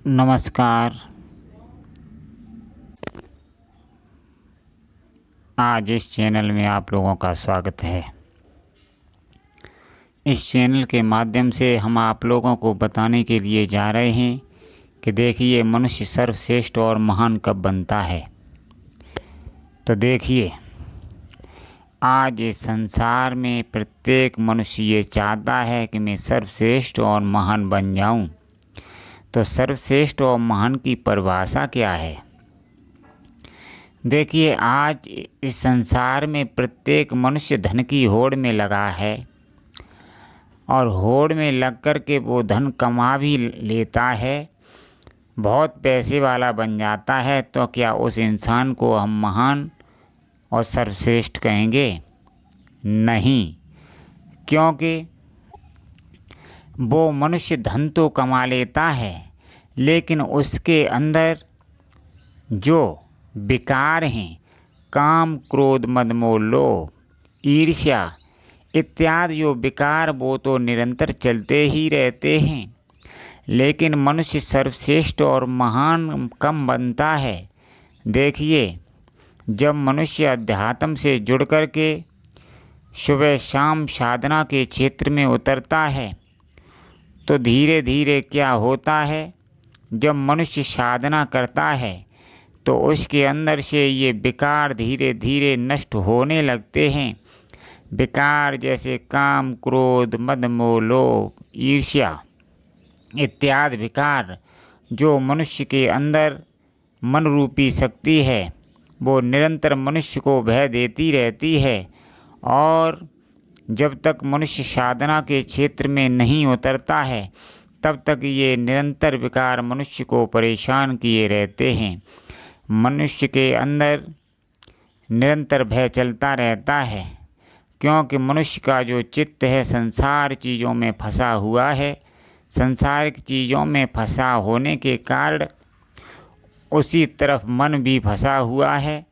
नमस्कार। आज इस चैनल में आप लोगों का स्वागत है। इस चैनल के माध्यम से हम आप लोगों को बताने के लिए जा रहे हैं कि देखिए मनुष्य सर्वश्रेष्ठ और महान कब बनता है। तो देखिए आज इस संसार में प्रत्येक मनुष्य ये चाहता है कि मैं सर्वश्रेष्ठ और महान बन जाऊं। तो सर्वश्रेष्ठ और महान की परिभाषा क्या है? देखिए आज इस संसार में प्रत्येक मनुष्य धन की होड़ में लगा है और होड़ में लग कर के वो धन कमा भी लेता है, बहुत पैसे वाला बन जाता है। तो क्या उस इंसान को हम महान और सर्वश्रेष्ठ कहेंगे? नहीं, क्योंकि वो मनुष्य धन तो कमा लेता है लेकिन उसके अंदर जो विकार हैं, काम क्रोध मद मोह लोभ ईर्ष्या इत्यादि जो विकार, वो तो निरंतर चलते ही रहते हैं। लेकिन मनुष्य सर्वश्रेष्ठ और महान कम बनता है। देखिए जब मनुष्य अध्यात्म से जुड़ कर के सुबह शाम साधना के क्षेत्र में उतरता है तो धीरे धीरे क्या होता है, जब मनुष्य साधना करता है तो उसके अंदर से ये विकार धीरे धीरे नष्ट होने लगते हैं। विकार जैसे काम क्रोध मद मोह लोभ ईर्ष्या इत्यादि विकार जो मनुष्य के अंदर मन रूपी शक्ति है, वो निरंतर मनुष्य को भय देती रहती है। और जब तक मनुष्य साधना के क्षेत्र में नहीं उतरता है तब तक ये निरंतर विकार मनुष्य को परेशान किए रहते हैं। मनुष्य के अंदर निरंतर भय चलता रहता है, क्योंकि मनुष्य का जो चित्त है संसार चीज़ों में फंसा हुआ है। संसारिक चीज़ों में फंसा होने के कारण उसी तरफ मन भी फंसा हुआ है।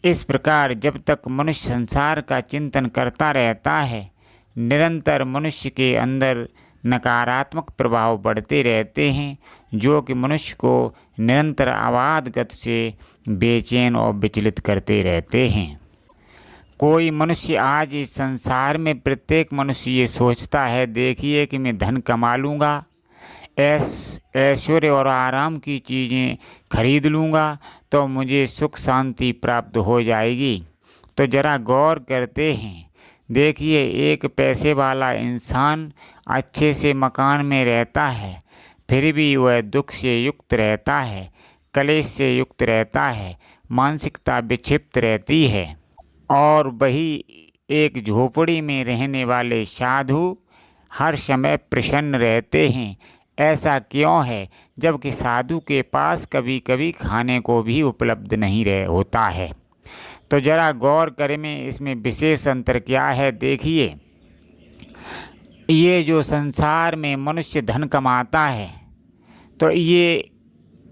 इस प्रकार जब तक मनुष्य संसार का चिंतन करता रहता है, निरंतर मनुष्य के अंदर नकारात्मक प्रभाव बढ़ते रहते हैं, जो कि मनुष्य को निरंतर अबाध गति से बेचैन और विचलित करते रहते हैं। कोई मनुष्य आज इस संसार में प्रत्येक मनुष्य ये सोचता है, देखिए कि मैं धन कमा लूँगा, ऐश्वर्य और आराम की चीज़ें खरीद लूँगा तो मुझे सुख शांति प्राप्त हो जाएगी। तो ज़रा गौर करते हैं, देखिए एक पैसे वाला इंसान अच्छे से मकान में रहता है, फिर भी वह दुख से युक्त रहता है, कलेश से युक्त रहता है, मानसिकता विक्षिप्त रहती है। और वही एक झोपड़ी में रहने वाले साधु हर समय प्रसन्न रहते हैं। ऐसा क्यों है? जबकि साधु के पास कभी कभी खाने को भी उपलब्ध नहीं होता है। तो ज़रा गौर करें में इसमें विशेष अंतर क्या है। देखिए ये जो संसार में मनुष्य धन कमाता है तो ये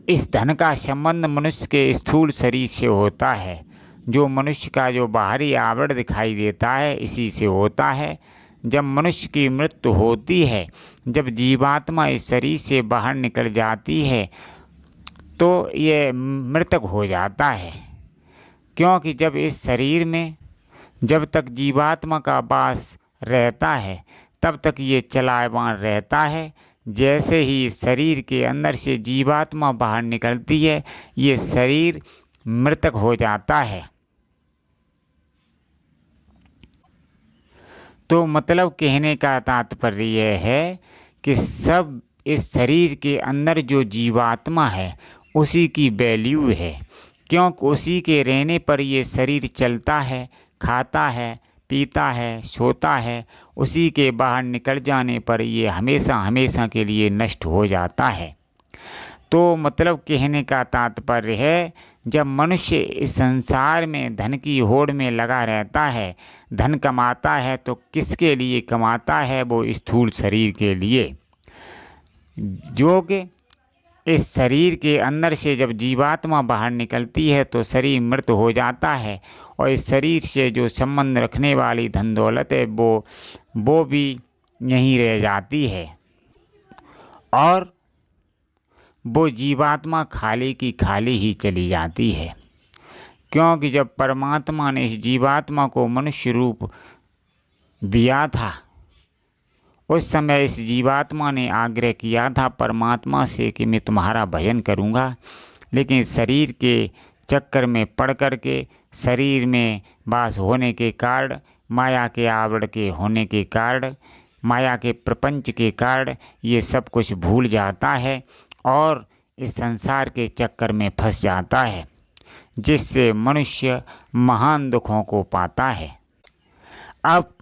इस धन का संबंध मनुष्य के स्थूल शरीर से होता है। जो मनुष्य का जो बाहरी आवरण दिखाई देता है इसी से होता है। जब मनुष्य की मृत्यु होती है, जब जीवात्मा इस शरीर से बाहर निकल जाती है तो ये मृतक हो जाता है, क्योंकि जब इस शरीर में जब तक जीवात्मा का वास रहता है तब तक ये चलायमान रहता है। जैसे ही शरीर के अंदर से जीवात्मा बाहर निकलती है, ये शरीर मृतक हो जाता है। तो मतलब कहने का तात्पर्य है कि सब इस शरीर के अंदर जो जीवात्मा है उसी की वैल्यू है, क्योंकि उसी के रहने पर ये शरीर चलता है, खाता है, पीता है, सोता है। उसी के बाहर निकल जाने पर ये हमेशा हमेशा के लिए नष्ट हो जाता है। तो मतलब कहने का तात्पर्य है, जब मनुष्य इस संसार में धन की होड़ में लगा रहता है, धन कमाता है तो किसके लिए कमाता है? वो स्थूल शरीर के लिए। जो कि इस शरीर के अंदर से जब जीवात्मा बाहर निकलती है तो शरीर मृत हो जाता है और इस शरीर से जो संबंध रखने वाली धन दौलत है वो भी यहीं रह जाती है। और वो जीवात्मा खाली की खाली ही चली जाती है। क्योंकि जब परमात्मा ने इस जीवात्मा को मनुष्य रूप दिया था, उस समय इस जीवात्मा ने आग्रह किया था परमात्मा से कि मैं तुम्हारा भजन करूँगा, लेकिन शरीर के चक्कर में पड़ कर के, शरीर में वास होने के कारण, माया के आवरण के होने के कारण, माया के प्रपंच के कारण ये सब कुछ भूल जाता है और इस संसार के चक्कर में फंस जाता है, जिससे मनुष्य महान दुखों को पाता है। अब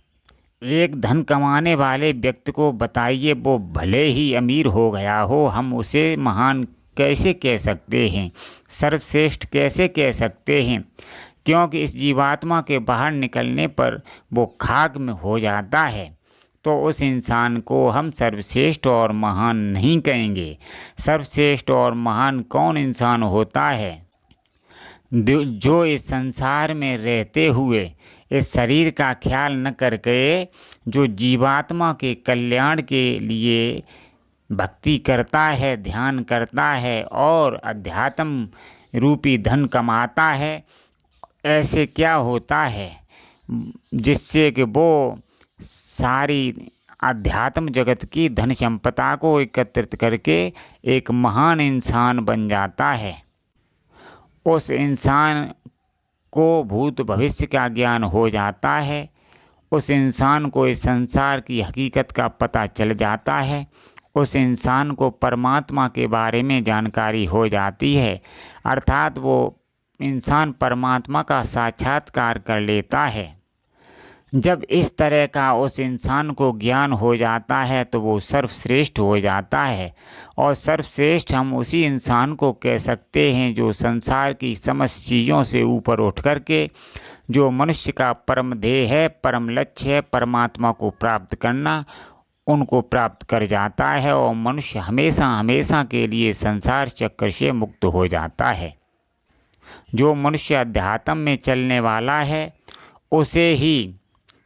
एक धन कमाने वाले व्यक्ति को बताइए, वो भले ही अमीर हो गया हो, हम उसे महान कैसे कह सकते हैं, सर्वश्रेष्ठ कैसे कह सकते हैं? क्योंकि इस जीवात्मा के बाहर निकलने पर वो खाक में हो जाता है, तो उस इंसान को हम सर्वश्रेष्ठ और महान नहीं कहेंगे। सर्वश्रेष्ठ और महान कौन इंसान होता है? जो इस संसार में रहते हुए इस शरीर का ख्याल न करके जो जीवात्मा के कल्याण के लिए भक्ति करता है, ध्यान करता है और अध्यात्म रूपी धन कमाता है। ऐसे क्या होता है जिससे कि वो सारी अध्यात्म जगत की धन संपदा को एकत्रित करके एक महान इंसान बन जाता है। उस इंसान को भूत भविष्य का ज्ञान हो जाता है, उस इंसान को इस संसार की हकीकत का पता चल जाता है, उस इंसान को परमात्मा के बारे में जानकारी हो जाती है, अर्थात वो इंसान परमात्मा का साक्षात्कार कर लेता है। जब इस तरह का उस इंसान को ज्ञान हो जाता है तो वो सर्वश्रेष्ठ हो जाता है। और सर्वश्रेष्ठ हम उसी इंसान को कह सकते हैं जो संसार की समस्त चीज़ों से ऊपर उठ कर के, जो मनुष्य का परम ध्येय है, परम लक्ष्य है, परमात्मा को प्राप्त करना, उनको प्राप्त कर जाता है और मनुष्य हमेशा हमेशा के लिए संसार चक्र से मुक्त हो जाता है। जो मनुष्य अध्यात्म में चलने वाला है, उसे ही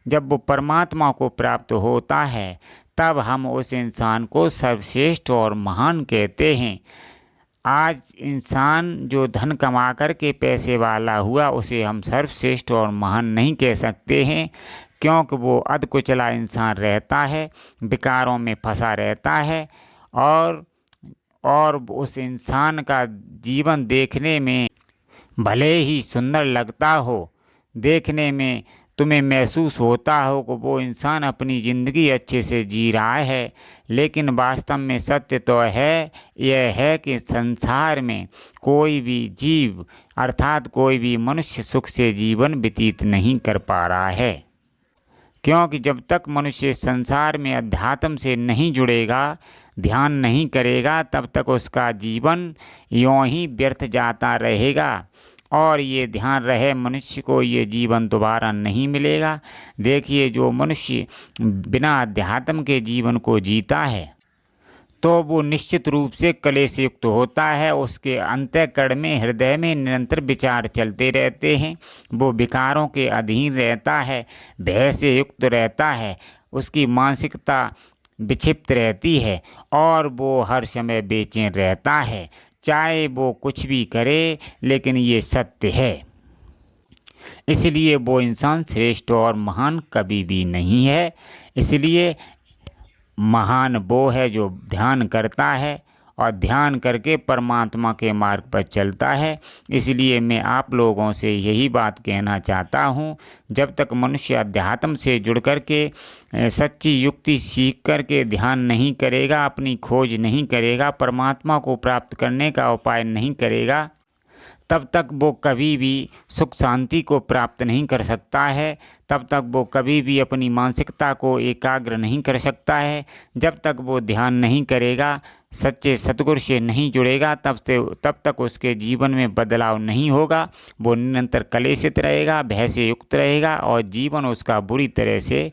जब वो परमात्मा को प्राप्त होता है तब हम उस इंसान को सर्वश्रेष्ठ और महान कहते हैं। आज इंसान जो धन कमा कर के पैसे वाला हुआ, उसे हम सर्वश्रेष्ठ और महान नहीं कह सकते हैं, क्योंकि वो अधकुचला इंसान रहता है, विकारों में फंसा रहता है और उस इंसान का जीवन देखने में भले ही सुंदर लगता हो, देखने में तुम्हें महसूस होता हो कि वो इंसान अपनी ज़िंदगी अच्छे से जी रहा है, लेकिन वास्तव में सत्य तो है, यह है कि संसार में कोई भी जीव अर्थात कोई भी मनुष्य सुख से जीवन व्यतीत नहीं कर पा रहा है। क्योंकि जब तक मनुष्य संसार में अध्यात्म से नहीं जुड़ेगा, ध्यान नहीं करेगा, तब तक उसका जीवन यूँ ही व्यर्थ जाता रहेगा। और ये ध्यान रहे, मनुष्य को ये जीवन दोबारा नहीं मिलेगा। देखिए, जो मनुष्य बिना अध्यात्म के जीवन को जीता है तो वो निश्चित रूप से कलेश युक्त होता है। उसके अंतःकरण में, हृदय में निरंतर विचार चलते रहते हैं, वो विकारों के अधीन रहता है, भय से युक्त रहता है, उसकी मानसिकता विक्षिप्त रहती है और वो हर समय बेचैन रहता है, चाहे वो कुछ भी करे, लेकिन ये सत्य है। इसलिए वो इंसान श्रेष्ठ और महान कभी भी नहीं है। इसलिए महान वो है जो ध्यान करता है और ध्यान करके परमात्मा के मार्ग पर चलता है। इसलिए मैं आप लोगों से यही बात कहना चाहता हूँ, जब तक मनुष्य अध्यात्म से जुड़ कर के सच्ची युक्ति सीख कर के ध्यान नहीं करेगा, अपनी खोज नहीं करेगा, परमात्मा को प्राप्त करने का उपाय नहीं करेगा, तब तक वो कभी भी सुख शांति को प्राप्त नहीं कर सकता है। तब तक वो कभी भी अपनी मानसिकता को एकाग्र नहीं कर सकता है। जब तक वो ध्यान नहीं करेगा, सच्चे सतगुरु से नहीं जुड़ेगा, तब तक उसके जीवन में बदलाव नहीं होगा। वो निरंतर कलेशित रहेगा, भय से युक्त रहेगा और जीवन उसका बुरी तरह से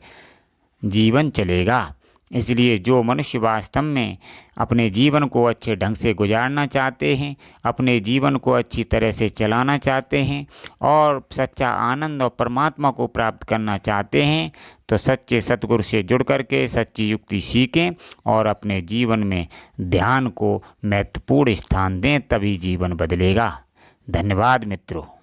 जीवन चलेगा। इसलिए जो मनुष्य वास्तव में अपने जीवन को अच्छे ढंग से गुजारना चाहते हैं, अपने जीवन को अच्छी तरह से चलाना चाहते हैं और सच्चा आनंद और परमात्मा को प्राप्त करना चाहते हैं, तो सच्चे सतगुरु से जुड़ करके सच्ची युक्ति सीखें और अपने जीवन में ध्यान को महत्वपूर्ण स्थान दें, तभी जीवन बदलेगा। धन्यवाद मित्रों।